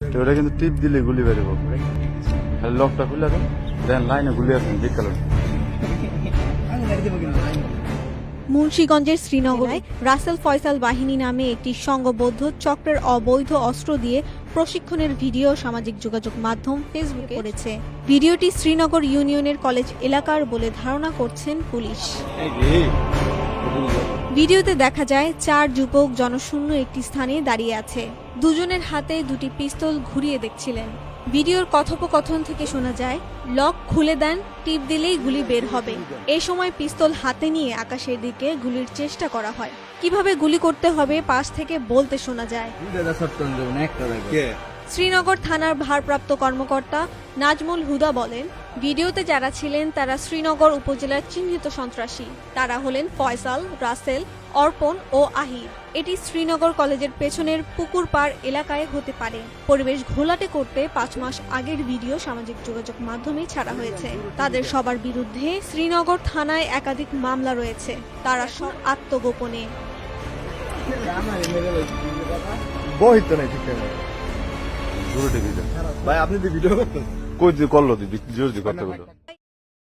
ওটা কিন্তু টিপ দিলে গুলি বেরোবো। লকটা খুলে দেন লাইনে গুলি আছেন বিকাল। মুন্সিগঞ্জের শ্রীনগরে রাসেল ফয়সাল বাহিনী নামে একটি সংঘবদ্ধ চক্রের অবৈধ অস্ত্র দিয়ে প্রশিক্ষণের ভিডিও সামাজিক যোগাযোগ মাধ্যম ফেসবুকে পড়েছে। ভিডিওটি শ্রীনগর ইউনিয়নের কলেজ এলাকার বলে ধারণা করছেন পুলিশ। ভিডিওতে দেখা যায় 4 যুবক জনশূন্য একটি স্থানে দাঁড়িয়ে আছে। দুজনের হাতে দুটি পিস্তল ঘুরিয়ে দেখছিলেন। ভিডিওর কথোপকথন থেকে শোনা যায়, লক খুলে দেন, টিপ দিলেই গুলি বের হবে। এই সময় পিস্তল হাতে নিয়ে আকাশের দিকে গুলির চেষ্টা করা হয়। কিভাবে গুলি করতে হবে পাশ থেকে বলতে শোনা যায়। শ্রীনগর থানার ভারপ্রাপ্ত কর্মকর্তা নাজমুল হুদা বলেন, ভিডিওতে যারা ছিলেন তারা শ্রীনগর উপজেলার চিহ্নিত সন্ত্রাসী। তারা হলেন ফয়সাল, রাসেল, অর্পণ ও আহির। এটি শ্রীনগর কলেজের পেছনের পুকুর পাড় এলাকায় হতে পারে। পরিবেশ ঘোলাটে করতে 5 মাস আগের ভিডিও সামাজিক যোগাযোগ মাধ্যমে ছাড়া হয়েছে। তাদের সবার বিরুদ্ধে শ্রীনগর থানায় একাধিক মামলা রয়েছে। তারা সব আত্মগোপনে। ভাই আপনি ভিডিও করতেন কই করলো দিদি জোর করতে